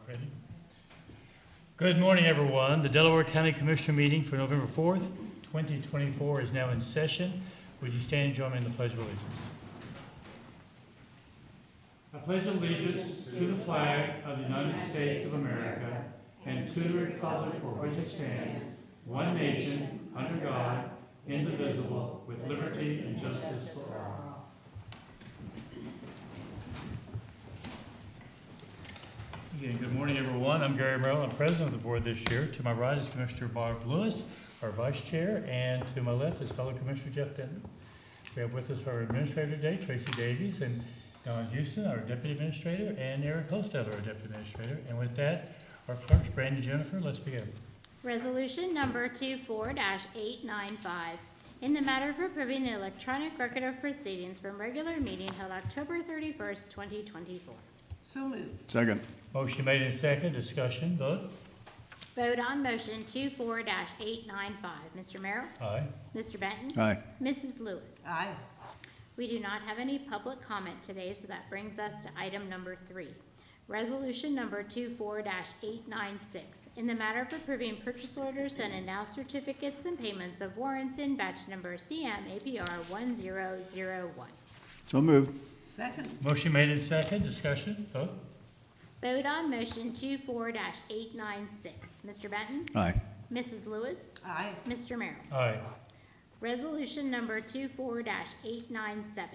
Ready? Good morning, everyone. The Delaware County Commissioner meeting for November 4th, 2024 is now in session. Would you stand and join me in the Pledge of Allegiance? I pledge allegiance to the flag of the United States of America and to the republic for which it stands, one nation, under God, indivisible, with liberty and justice for all. Again, good morning, everyone. I'm Gary Merrill. I'm president of the board this year. To my right is Commissioner Bob Lewis, our vice chair, and to my left is fellow Commissioner Jeff Denton. We have with us our administrator today, Tracy Davies, and Don Houston, our deputy administrator, and Eric Hostetler, our deputy administrator. And with that, our clerks, Brandy, Jennifer, let's begin. Resolution number 24-895, in the matter of approving the electronic record of proceedings from regular meeting held October 31st, 2024. So moved. Second. Motion made in second. Discussion. Vote. Vote on motion 24-895. Mr. Merrill? Aye. Mr. Benton? Aye. Mrs. Lewis? Aye. We do not have any public comment today, so that brings us to item number 3. Resolution number 24-896, in the matter of approving purchase orders and now certificates and payments of warrants in batch number CM-APR 1001. So moved. Second. Motion made in second. Discussion. Vote. Vote on motion 24-896. Mr. Benton? Aye. Mrs. Lewis? Aye. Mr. Merrill? Aye. Resolution number 24-897,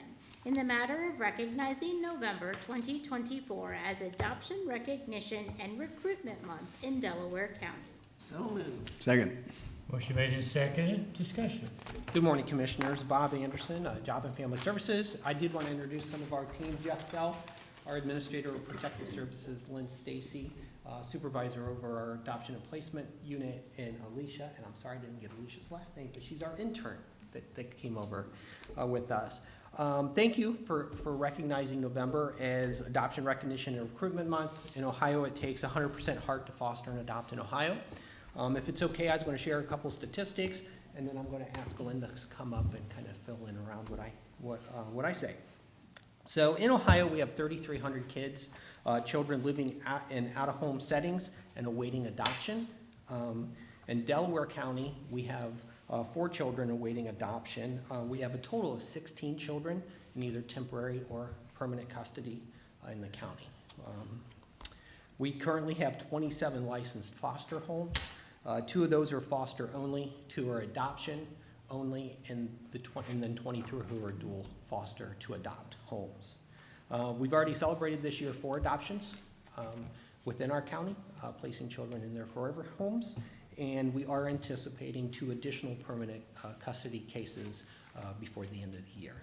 in the matter of recognizing November 2024 as Adoption Recognition and Recruitment Month in Delaware County. So moved. Second. Motion made in second. Discussion. Good morning, Commissioners. Bob Anderson, Job and Family Services. I did want to introduce some of our team. Jeff Self, our Administrator of Protective Services, Lynn Stacy, Supervisor over our Adoption and Placement Unit, and Alicia, and I'm sorry I didn't get Alicia's last name, but she's our intern that came over with us. Thank you for recognizing November as Adoption Recognition and Recruitment Month. In Ohio, it takes 100% heart to foster and adopt in Ohio. If it's okay, I was going to share a couple statistics, and then I'm going to ask Linda to come up and kind of fill in around what I say. So in Ohio, we have 3,300 kids, children living in out-of-home settings and awaiting adoption. In Delaware County, we have 4 children awaiting adoption. We have a total of 16 children in either temporary or permanent custody in the county. We currently have 27 licensed foster homes. 2 of those are foster only, 2 are adoption only, and then 23 who are dual foster to adopt homes. We've already celebrated this year 4 adoptions within our county, placing children in their forever homes, and we are anticipating 2 additional permanent custody cases before the end of the year.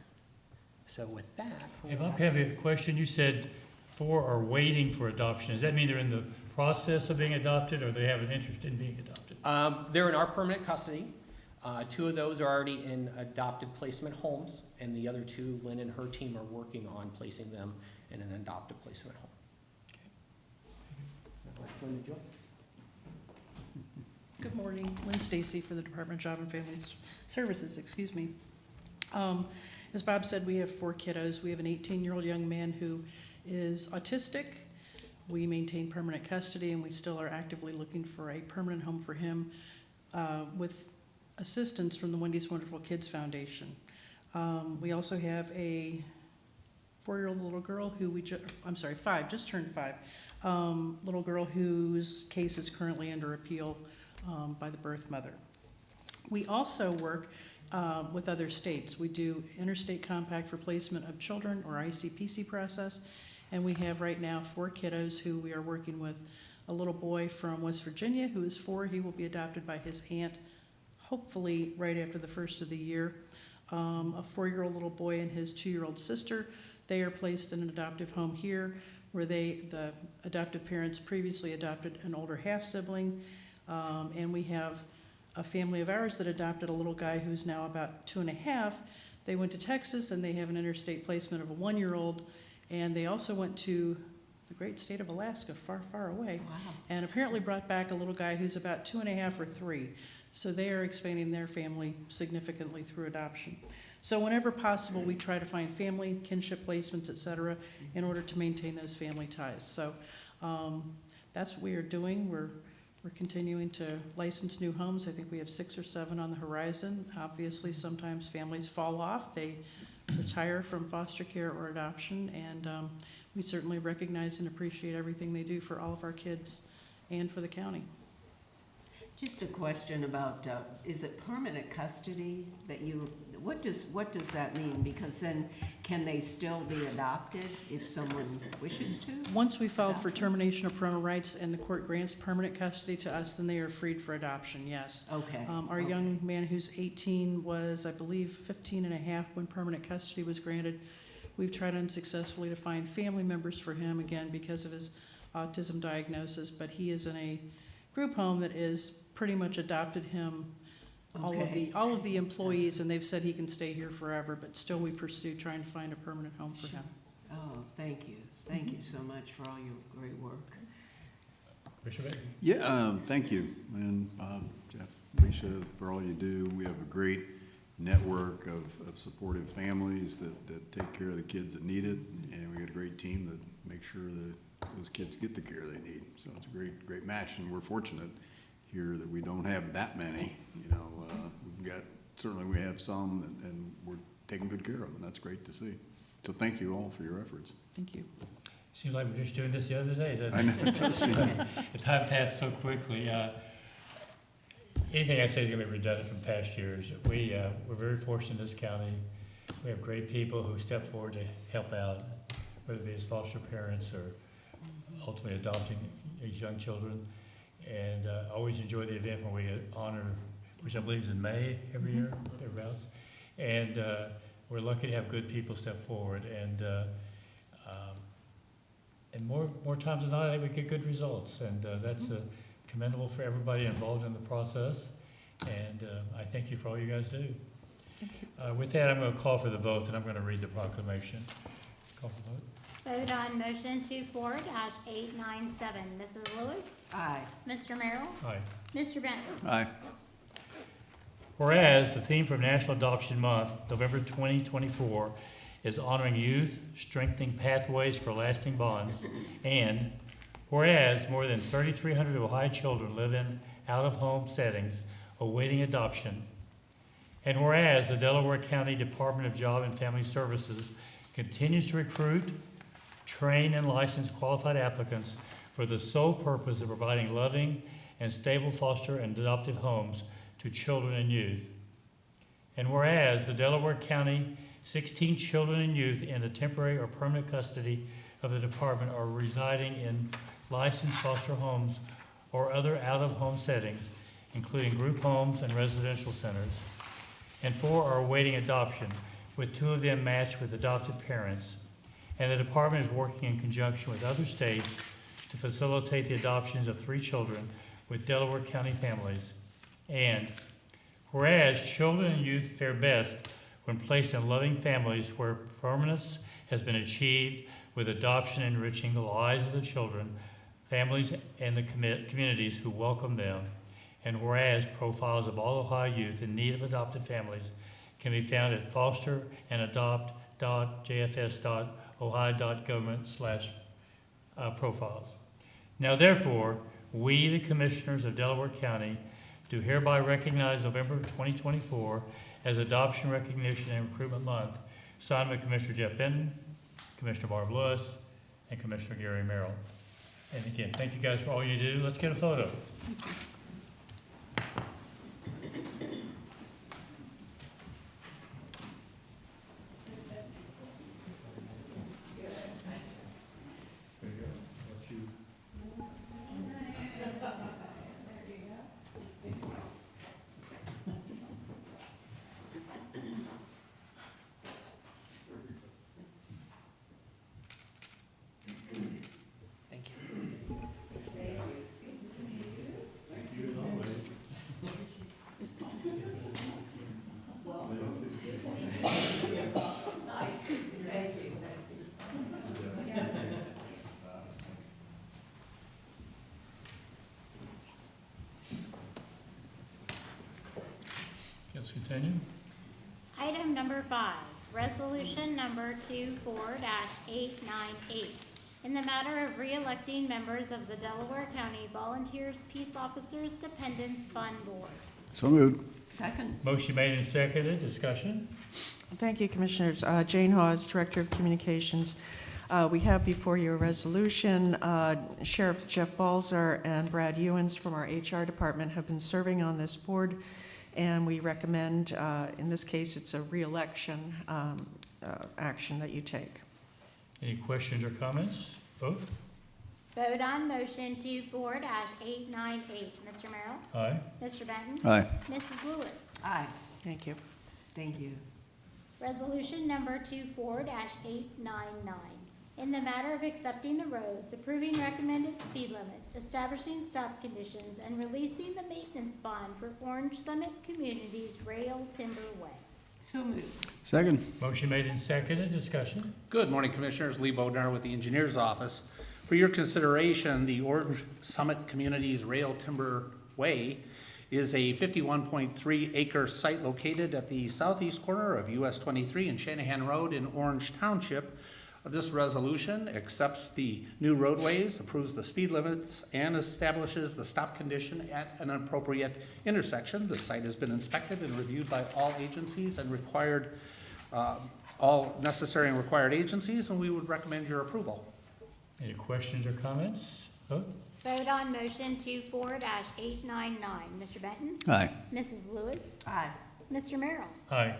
So with that, Hey, Bob, I have a question. You said 4 are waiting for adoption. Does that mean they're in the process of being adopted, or they have an interest in being adopted? they're in our permanent custody. 2 of those are already in adopted placement homes, and the other 2, Lynn and her team are working on placing them in an adopted placement home. Now let's Linda join us. Good morning, Lynn Stacy for the Department of Job and Family Services, excuse me. As Bob said, we have 4 kiddos. We have an 18-year-old young man who is autistic. We maintain permanent custody, and we still are actively looking for a permanent home for him with assistance from the Wendy's Wonderful Kids Foundation. We also have a 4-year-old little girl who 5, just turned 5, little girl whose case is currently under appeal by the birth mother. We also work with other states. We do Interstate Compact for Placement of Children, or ICPC process, and we have right now 4 kiddos who we are working with. A little boy from West Virginia who is 4. He will be adopted by his aunt, hopefully right after the first of the year. A 4-year-old little boy and his 2-year-old sister. They are placed in an adoptive home here where the adoptive parents previously adopted an older half-sibling. And we have a family of ours that adopted a little guy who's now about 2.5. They went to Texas, and they have an interstate placement of a 1-year-old. And they also went to the great state of Alaska, far, far away. Wow. And apparently brought back a little guy who's about 2.5 or 3. So they are expanding their family significantly through adoption. So whenever possible, we try to find family, kinship placements, et cetera, in order to maintain those family ties. So that's what we are doing. We're continuing to license new homes. I think we have 6 or 7 on the horizon. Obviously, sometimes families fall off. They retire from foster care or adoption, and we certainly recognize and appreciate everything they do for all of our kids and for the county. Just a question about, is it permanent custody that you, what does that mean? Because then, can they still be adopted if someone wishes to? Once we filed for termination of parental rights and the court grants permanent custody to us, then they are freed for adoption, yes. Okay. Our young man who's 18 was, I believe, 15 and a half when permanent custody was granted. We've tried unsuccessfully to find family members for him, again, because of his autism diagnosis, but he is in a group home that is pretty much adopted him, Okay. all of the employees, and they've said he can stay here forever, but still we pursue trying to find a permanent home for him. Oh, thank you. Thank you so much for all your great work. Commissioner Beck? Yeah, thank you, and Bob, Jeff, Alicia, for all you do. We have a great network of supportive families that take care of the kids that need it, and we got a great team that makes sure that those kids get the care they need. So it's a great match, and we're fortunate here that we don't have that many. You know, certainly we have some, and we're taking good care of them, and that's great to see. So thank you all for your efforts. Thank you. Seems like we're just doing this the other day, doesn't it? I know, it does seem. The time passed so quickly. Anything I say is gonna be redundant from past years. We're very fortunate in this county. We have great people who step forward to help out, whether it be as foster parents or ultimately adopting these young children. And I always enjoy the event when we honor, which I believe is in May every year, thereabouts. And we're lucky to have good people step forward. And more times than not, I think we get good results. And that's commendable for everybody involved in the process. And I thank you for all you guys do. Thank you. With that, I'm going to call for the vote, and I'm going to read the proclamation. Call for the vote. Vote on motion 24-897. Mrs. Lewis? Aye. Mr. Merrill? Aye. Mr. Benton? Aye. Whereas the theme for National Adoption Month, November 2024, is honoring youth, strengthening pathways for lasting bonds, and whereas more than 3,300 Ohio children live in out-of-home settings awaiting adoption, and whereas the Delaware County Department of Job and Family Services continues to recruit, train, and license qualified applicants for the sole purpose of providing loving and stable foster and adoptive homes to children and youth. And whereas the Delaware County 16 children and youth in the temporary or permanent custody of the department are residing in licensed foster homes or other out-of-home settings, including group homes and residential centers, and 4 are awaiting adoption, with 2 of them matched with adopted parents. And the department is working in conjunction with other states to facilitate the adoptions of 3 children with Delaware County families. And whereas children and youth fare best when placed in loving families where permanence has been achieved, with adoption enriching the lives of the children, families, and the communities who welcome them. And whereas profiles of all Ohio youth in need of adopted families can be found at fosterandAdopt.jfs.ohio.government/profiles. Now therefore, we, the Commissioners of Delaware County, do hereby recognize November 2024 as Adoption Recognition and Recruitment Month, signed by Commissioner Jeff Benton, Commissioner Barb Lewis, and Commissioner Gary Merrill. And again, thank you guys for all you do. Let's get a photo. Thank you. Let's continue. Item number 5, resolution number 24-898. in the matter of re-electing members of the Delaware County Volunteers Peace Officers Dependents Fund Board. So moved. Second. Motion made and seconded, discussion? Thank you, Commissioners. Jane Hawes, Director of Communications. We have before you a resolution. Sheriff Jeff Balzer and Brad Ewens from our HR department have been serving on this board, and we recommend, in this case, it's a re-election action that you take. Any questions or comments? Vote? Vote on motion 24-898. Mr. Merrill? Aye. Mr. Benton? Aye. Mrs. Lewis? Aye. Thank you. Thank you. Resolution number 24-899, in the matter of accepting the roads, approving recommended speed limits, establishing stop conditions, and releasing the maintenance bond for Orange Summit Communities Rail Timber Way. So moved. Second. Motion made and seconded, discussion? Good morning, Commissioners. Lee Bodnar with the Engineers Office. For your consideration, the Orange Summit Communities Rail Timber Way is a 51.3 acre site located at the southeast corner of US 23 and Shanahan Road in Orange Township. This resolution accepts the new roadways, approves the speed limits, and establishes the stop condition at an appropriate intersection. The site has been inspected and reviewed by all agencies and required, all necessary and required agencies, and we would recommend your approval. Any questions or comments? Vote? Vote on motion 24-899. Mr. Benton? Aye. Mrs. Lewis? Aye. Mr. Merrill? Aye.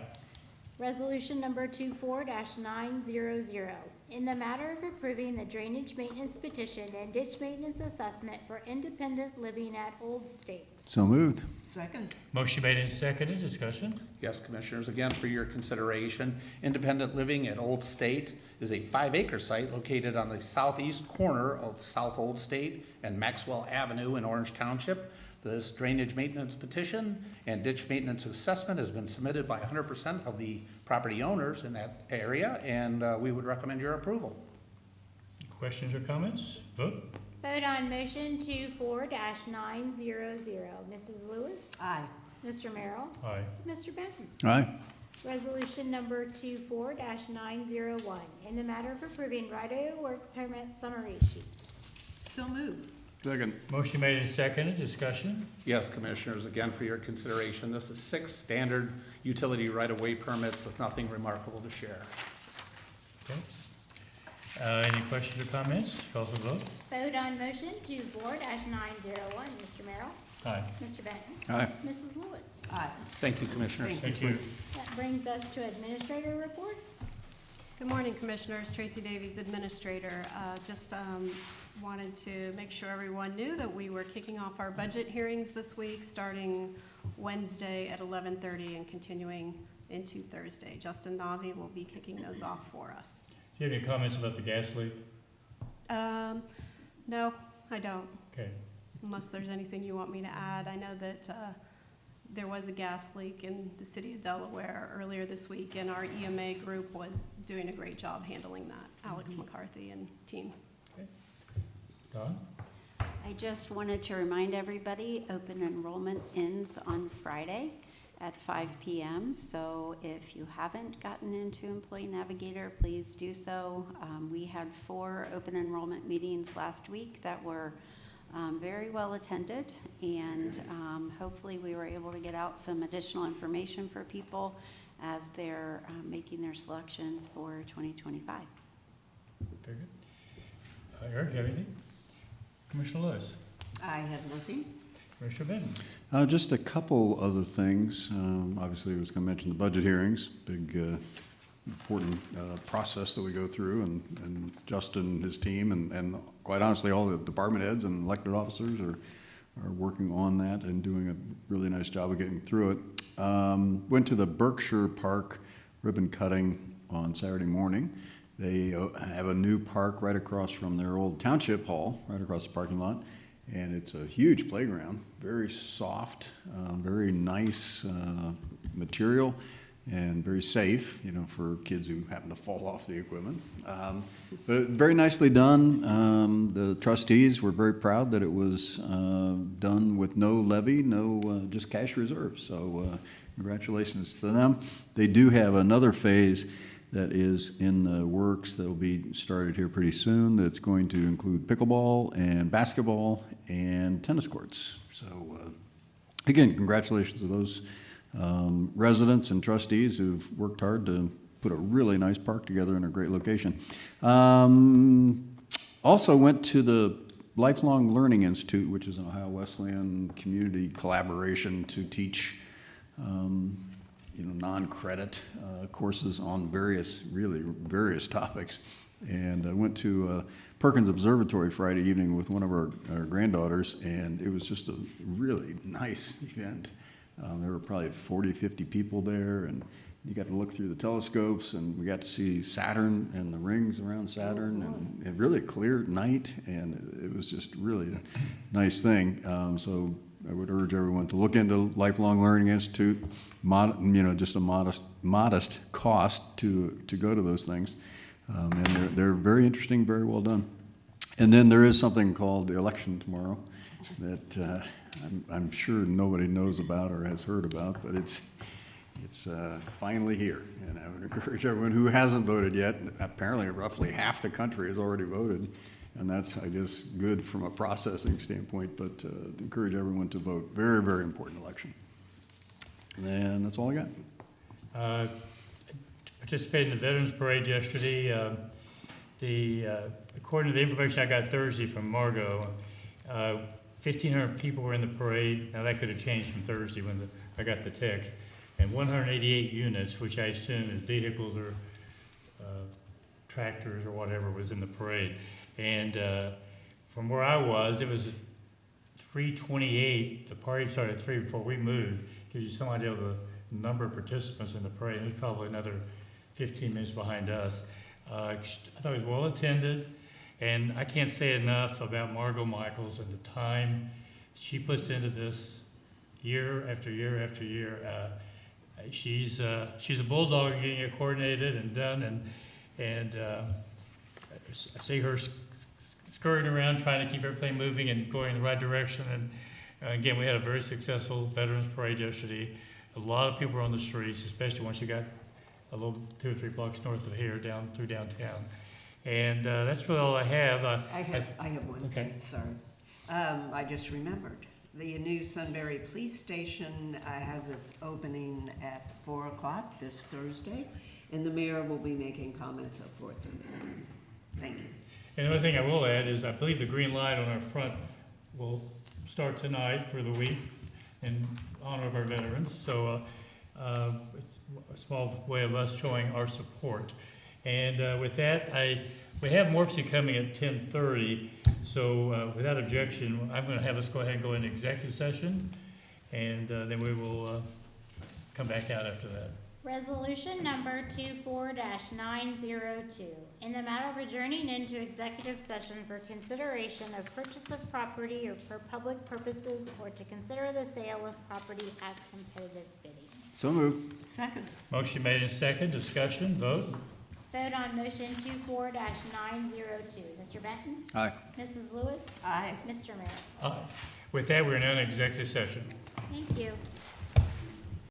Resolution number 24-900, in the matter of approving the drainage maintenance petition and ditch maintenance assessment for independent living at Old State. So moved. Second. Motion made and seconded, discussion? Yes, Commissioners, again, for your consideration, Independent Living at Old State is a 5 acre site located on the southeast corner of South Old State and Maxwell Avenue in Orange Township. This drainage maintenance petition and ditch maintenance assessment has been submitted by 100% of the property owners in that area, and we would recommend your approval. Questions or comments? Vote? Vote on motion 24-900. Mrs. Lewis? Aye. Mr. Merrill? Aye. Mr. Benton? Aye. Resolution number 24-901, in the matter of approving right-of-way work permit summary sheet. So moved. Second. Motion made and seconded, discussion? Yes, Commissioners, again, for your consideration, this is 6 standard utility right-of-way permits with nothing remarkable to share. Okay. Any questions or comments? Call for the vote? Vote on motion 24-901. Mr. Merrill? Aye. Mr. Benton? Aye. Mrs. Lewis? Aye. Thank you, Commissioners. Thank Thank you. That brings us to administrator reports. Good morning, Commissioners. Tracy Davies, Administrator. Just wanted to make sure everyone knew that we were kicking off our budget hearings this week, starting Wednesday at 11:30 and continuing into Thursday. Justin Navi will be kicking those off for us. Do you have any comments about the gas leak? No, I don't, Okay. unless there's anything you want me to add. I know that there was a gas leak in the city of Delaware earlier this week, and our EMA group was doing a great job handling that, Alex McCarthy and team. Don? I just wanted to remind everybody, open enrollment ends on Friday at 5 p.m. So if you haven't gotten into Employee Navigator, please do so. We had 4 open enrollment meetings last week that were very well attended, and hopefully we were able to get out some additional information for people as they're making their selections for 2025. Very good. Eric, you have anything? Commissioner Lewis? I have nothing. Commissioner Benton? Just a couple other things. Obviously, I was going to mention the budget hearings, big, important process that we go through, and Justin and his team, and quite honestly, all the department heads and elected officers are working on that and doing a really nice job of getting through it. Went to the Berkshire Park ribbon cutting on Saturday morning. They have a new park right across from their old township hall, right across the parking lot. And it's a huge playground, very soft, very nice material, and very safe, you know, for kids who happen to fall off the equipment. But very nicely done. The trustees were very proud that it was done with no levy, no just cash reserve. So congratulations to them. They do have another phase that is in the works that will be started here pretty soon, that's going to include pickleball and basketball and tennis courts. So again, congratulations to those residents and trustees who've worked hard to put a really nice park together in a great location. Also went to the Lifelong Learning Institute, which is an Ohio Wesleyan community collaboration to teach non-credit courses on various topics. And I went to Perkins Observatory Friday evening with one of our granddaughters, and it was just a really nice event. There were probably 40, 50 people there, and you got to look through the telescopes, and we got to see Saturn and the rings around Saturn, and really a clear night, and it was just really a nice thing. So I would urge everyone to look into Lifelong Learning Institute, just a modest cost to go to those things. And they're very interesting, very well done. And then there is something called the election tomorrow that I'm sure nobody knows about or has heard about, but it's finally here. And I would encourage everyone who hasn't voted yet. Apparently, roughly half the country has already voted, and that's, I guess, good from a processing standpoint, but encourage everyone to vote. Very, very important election. And that's all I got. Participated in the Veterans Parade yesterday. According to the information I got Thursday from Margot, 1,500 people were in the parade. Now, that could have changed from Thursday when I got the text. And 188 units, which I assume is vehicles or tractors or whatever, was in the parade. And from where I was, it was at 3:28. The parade started at 3 before we moved. Gives you some idea of the number of participants in the parade. It was probably another 15 minutes behind us. I thought it was well attended, and I can't say enough about Margot Michaels and the time she puts into this year after year after year. She's a bulldog in getting it coordinated and done, and I see her scurrying around trying to keep everything moving and going in the right direction. And again, we had a very successful Veterans Parade yesterday. A lot of people were on the streets, especially once you got a little 2 or 3 blocks north of here, down through downtown. And that's really all I have. I have one Okay. thing, sorry. I just remembered. The new Sunbury Police Station has its opening at 4 o'clock this Thursday, and the mayor will be making comments at 4:30. Thank you. And the other thing I will add is I believe the green light on our front will start tonight for the week in honor of our veterans. So it's a small way of us showing our support. And with that, we have Morpsey coming at 10:30. So without objection, I'm going to have us go ahead and go into executive session, and then we will come back out after that. Resolution number 24-902, in the matter of adjourning into executive session for consideration of purchase of property or for public purposes, or to consider the sale of property at competitive bidding. So moved. Second. Motion made in second. Discussion. Vote. Vote on motion 24-902. Mr. Benton? Aye. Mrs. Lewis? Aye. Mr. Merritt? Aye. With that, we're now in executive session. Thank you.